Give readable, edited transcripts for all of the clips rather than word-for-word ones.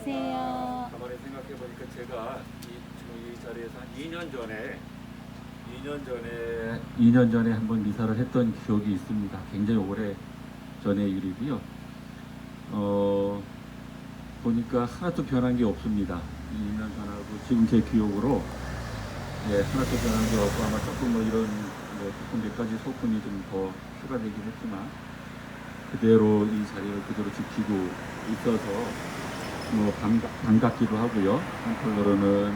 계세요. 가만히 생각해 보니까 제가 지금 이 자리에서 한 2년 전에 한번 미사를 했던 기억이 있습니다. 굉장히 오래 전의 일이고요. 보니까 하나도 변한 게 없습니다. 2년 전하고 지금 제 기억으로 하나도 변한 게 없고, 아마 조금 뭐 이런 조금 몇 가지 소품이 좀 더 추가되긴 했지만 그대로 이 자리를 그대로 지키고 있어서 뭐 반갑기도 하고요. 한편으로는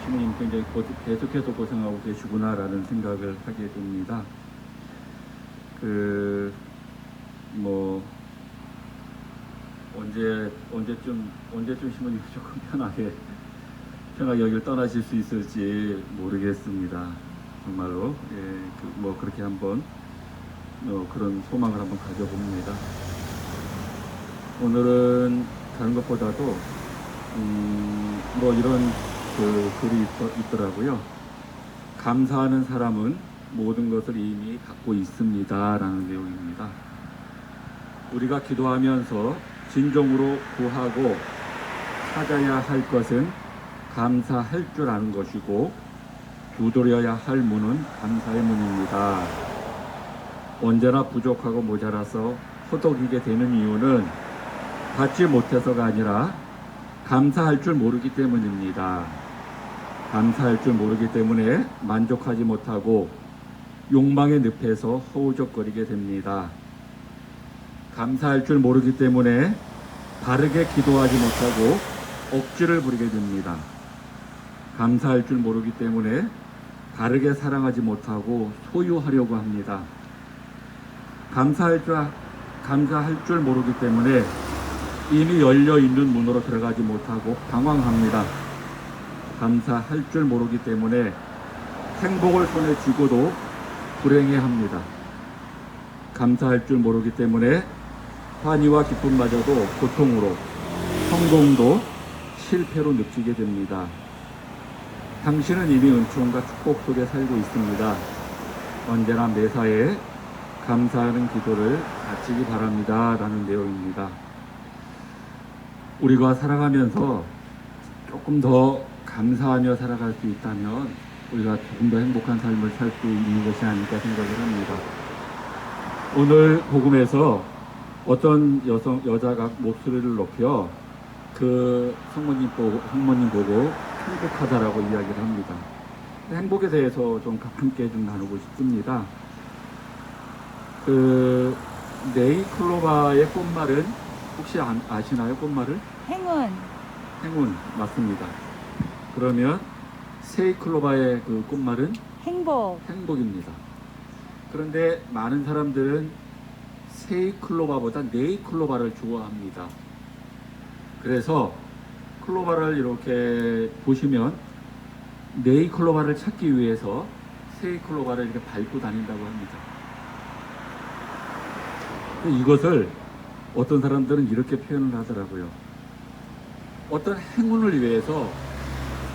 신부님 굉장히 계속해서 고생하고 계시구나라는 생각을 하게 됩니다. 뭐 언제쯤 신부님이 조금 편하게 여기를 떠나실 수 있을지 모르겠습니다. 정말로 뭐 그렇게 한번 그런 소망을 한번 가져봅니다. 오늘은 다른 것보다도 뭐 이런 글이 있더라고요. 감사하는 사람은 모든 것을 이미 갖고 있습니다 라는 내용입니다. 우리가 기도하면서 진정으로 구하고 찾아야 할 것은 감사할 줄 아는 것이고, 두드려야 할 문은 감사의 문입니다. 언제나 부족하고 모자라서 허덕이게 되는 이유는 받지 못해서가 아니라 감사할 줄 모르기 때문입니다. 감사할 줄 모르기 때문에 만족하지 못하고 욕망의 늪에서 허우적거리게 됩니다. 감사할 줄 모르기 때문에 바르게 기도하지 못하고 억지를 부리게 됩니다. 감사할 줄 모르기 때문에 바르게 사랑하지 못하고 소유하려고 합니다. 감사할 줄 모르기 때문에 이미 열려있는 문으로 들어가지 못하고 방황합니다. 감사할 줄 모르기 때문에 행복을 손에 쥐고도 불행해합니다. 감사할 줄 모르기 때문에 환희와 기쁨마저도 고통으로, 성공도 실패로 느끼게 됩니다. 당신은 이미 은총과 축복 속에 살고 있습니다. 언제나 매사에 감사하는 기도를 바치기 바랍니다 라는 내용입니다. 우리가 살아가면서 조금 더 감사하며 살아갈 수 있다면 우리가 조금 더 행복한 삶을 살 수 있는 것이 아닐까 생각을 합니다. 오늘 복음에서 어떤 여자가 목소리를 높여 성모님 보고 행복하다라고 이야기를 합니다. 행복에 대해서 좀 함께 좀 나누고 싶습니다. 네이클로바의 꽃말은 혹시 아시나요? 꽃말을? 행운 맞습니다. 그러면 세이클로바의 그 꽃말은? 행복입니다. 그런데 많은 사람들은 세이클로바보다 네이클로바를 좋아합니다. 그래서 클로바를 이렇게 보시면 네이클로바를 찾기 위해서 세이클로바를 이렇게 밟고 다닌다고 합니다. 이것을 어떤 사람들은 이렇게 표현을 하더라고요. 어떤 행운을 위해서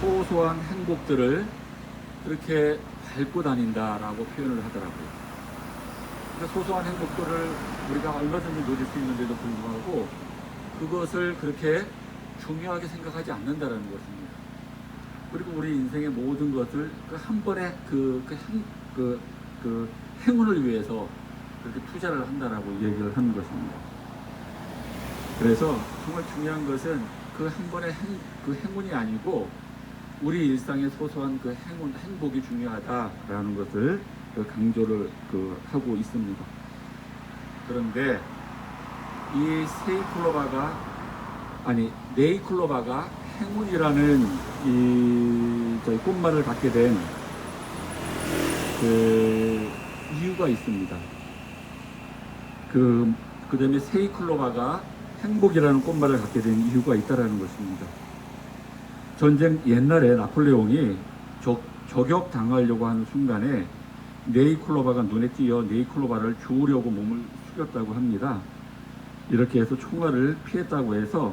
소소한 행복들을 이렇게 밟고 다닌다라고 표현을 하더라고요. 소소한 행복들을 우리가 얼마든지 누릴 수 있는데도 불구하고 그것을 그렇게 중요하게 생각하지 않는다라는 것입니다. 그리고 우리 인생의 모든 것을 한 번에 행운을 위해서 그렇게 투자를 한다라고 얘기를 하는 것입니다. 그래서 정말 중요한 것은 그 한 번의 행운이 아니고 우리 일상의 소소한 행복이 중요하다라는 것을 강조를 하고 있습니다. 그런데 이 네이클로바가 행운이라는 저희 꽃말을 갖게 된 이유가 있습니다. 그 다음에 세이클로바가 행복이라는 꽃말을 갖게 된 이유가 있다라는 것입니다. 전쟁 옛날에 나폴레옹이 저격당하려고 하는 순간에 네이클로바가 눈에 띄어 네이클로바를 주우려고 몸을 숙였다고 합니다. 이렇게 해서 총알을 피했다고 해서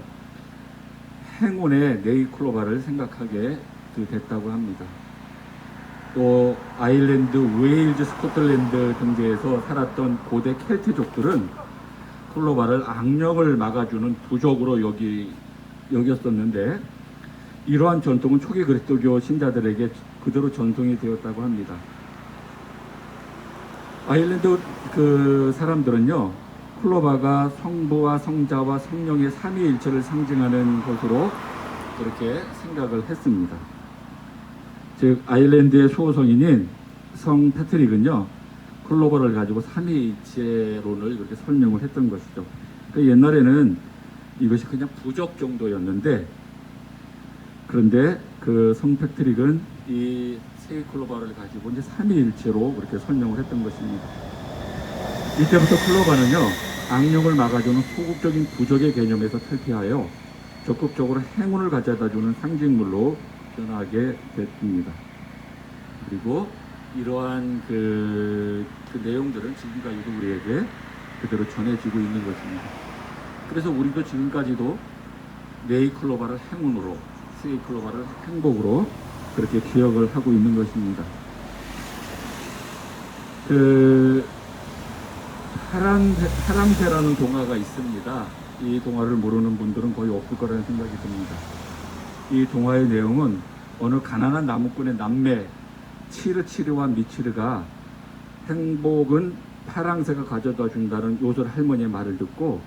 행운의 네이클로바를 생각하게 됐다고 합니다. 또 아일랜드, 웨일즈, 스코틀랜드 등지에서 살았던 고대 켈트족들은 클로바를 악령을 막아주는 부족으로 여겼었는데, 이러한 전통은 초기 그리스도교 신자들에게 그대로 전송이 되었다고 합니다. 아일랜드 그 사람들은요, 클로바가 성부와 성자와 성령의 삼위일체를 상징하는 것으로 그렇게 생각을 했습니다. 즉 아일랜드의 수호성인인 성 패트릭은요, 클로바를 가지고 삼위일체론을 이렇게 설명을 했던 것이죠. 그러니까 옛날에는 이것이 그냥 부적 정도였는데, 그런데 그 성 패트릭은 이 세 클로바를 가지고 이제 삼위일체로 그렇게 설명을 했던 것입니다. 이때부터 클로바는요, 악령을 막아주는 소극적인 부적의 개념에서 탈피하여 적극적으로 행운을 가져다주는 상징물로 변하게 됐습니다. 그리고 이러한 그 내용들은 지금까지도 우리에게 그대로 전해지고 있는 것입니다. 그래서 우리도 지금까지도 네이클로바를 행운으로, 세이클로바를 행복으로 그렇게 기억을 하고 있는 것입니다. 파랑새라는 동화가 있습니다. 이 동화를 모르는 분들은 거의 없을 거라는 생각이 듭니다. 이 동화의 내용은 어느 가난한 나무꾼의 남매 치르치르와 미치르가 행복은 파랑새가 가져다 준다는 요술 할머니의 말을 듣고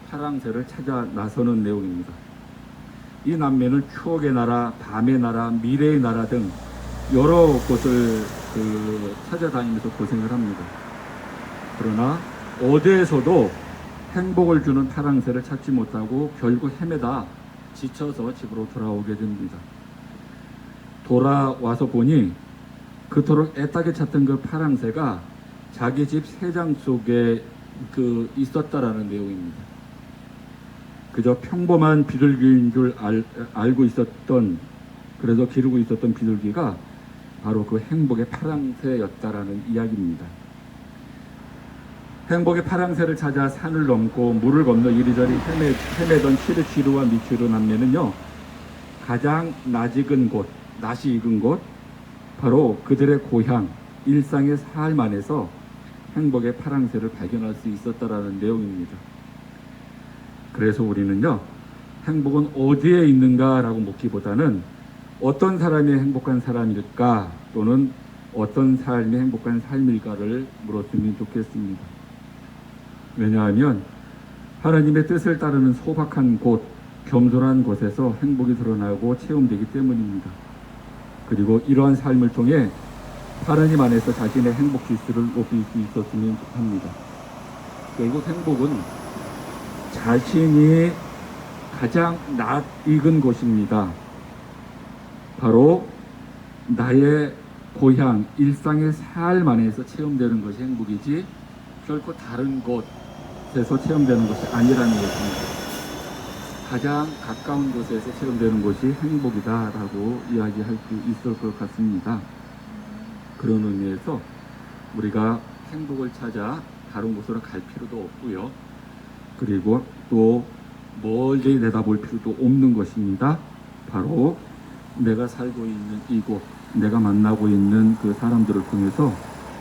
파랑새를 찾아 나서는 내용입니다. 이 남매는 추억의 나라, 밤의 나라, 미래의 나라 등 여러 곳을 찾아다니면서 고생을 합니다. 그러나 어디에서도 행복을 주는 파랑새를 찾지 못하고 결국 헤매다 지쳐서 집으로 돌아오게 됩니다. 돌아와서 보니 그토록 애타게 찾던 그 파랑새가 자기 집 새장 속에 있었다라는 내용입니다. 그저 평범한 비둘기인 줄 알고 있었던, 그래서 기르고 있었던 비둘기가 바로 그 행복의 파랑새였다라는 이야기입니다. 행복의 파랑새를 찾아 산을 넘고 물을 건너 이리저리 헤매던 치르치르와 미치르 남매는요, 가장 낯이 익은 곳, 바로 그들의 고향, 일상의 삶 안에서 행복의 파랑새를 발견할 수 있었다라는 내용입니다. 그래서 우리는요, 행복은 어디에 있는가라고 묻기보다는 어떤 사람이 행복한 사람일까, 또는 어떤 삶이 행복한 삶일까를 물었으면 좋겠습니다. 왜냐하면 하나님의 뜻을 따르는 소박한 곳, 겸손한 곳에서 행복이 드러나고 체험되기 때문입니다. 그리고 이러한 삶을 통해 하나님 안에서 자신의 행복 지수를 높일 수 있었으면 합니다. 결국 행복은 자신이 가장 낯익은 곳입니다. 바로 나의 고향, 일상의 삶 안에서 체험되는 것이 행복이지 결코 다른 곳에서 체험되는 것이 아니라는 것입니다. 가장 가까운 곳에서 체험되는 것이 행복이다라고 이야기할 수 있을 것 같습니다. 그런 의미에서 우리가 행복을 찾아 다른 곳으로 갈 필요도 없고요. 그리고 또 멀리 내다볼 필요도 없는 것입니다. 바로 내가 살고 있는 이곳, 내가 만나고 있는 그 사람들을 통해서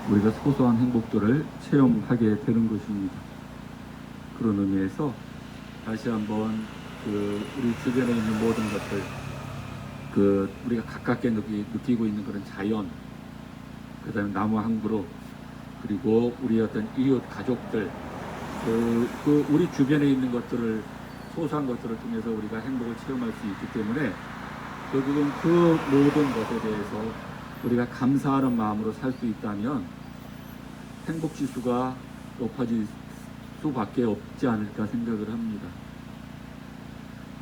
우리가 소소한 행복들을 체험하게 되는 것입니다. 그런 의미에서 다시 한번 우리 주변에 있는 모든 것들, 우리가 가깝게 느끼고 있는 그런 자연, 그 다음에 나무 한 그루, 그리고 우리 어떤 이웃 가족들, 우리 주변에 있는 것들을, 소소한 것들을 통해서 우리가 행복을 체험할 수 있기 때문에 결국은 그 모든 것에 대해서 우리가 감사하는 마음으로 살 수 있다면 행복 지수가 높아질 수밖에 없지 않을까 생각을 합니다.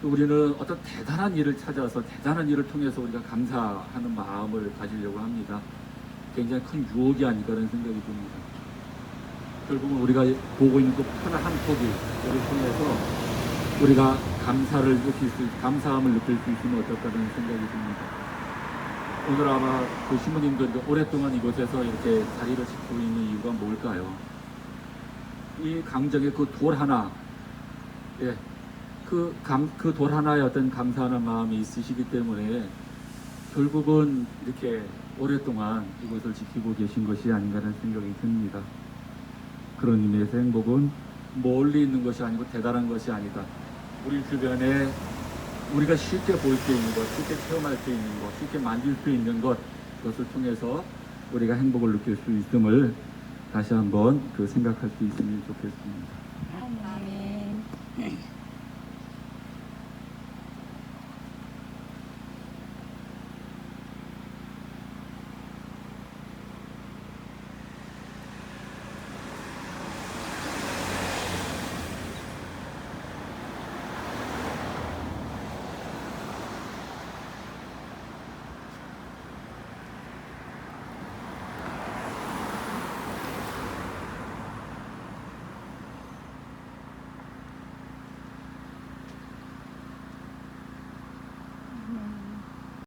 또 우리는 어떤 대단한 일을 찾아서 대단한 일을 통해서 우리가 감사하는 마음을 가지려고 합니다. 굉장히 큰 유혹이 아닐까라는 생각이 듭니다. 결국은 우리가 보고 있는 그 한 포기를 통해서 우리가 감사함을 느낄 수 있으면 어떨까라는 생각이 듭니다. 오늘 아마 그 신부님들 오랫동안 이곳에서 이렇게 자리를 지키고 있는 이유가 뭘까요? 이 강정의 그 돌 하나, 그 돌 하나에 어떤 감사하는 마음이 있으시기 때문에 결국은 이렇게 오랫동안 이곳을 지키고 계신 것이 아닌가라는 생각이 듭니다. 그런 의미에서 행복은 멀리 있는 것이 아니고 대단한 것이 아니다. 우리 주변에 우리가 쉽게 볼 수 있는 것, 쉽게 체험할 수 있는 것, 쉽게 만질 수 있는 것, 그것을 통해서 우리가 행복을 느낄 수 있음을 다시 한번 생각할 수 있으면 좋겠습니다. 아멘.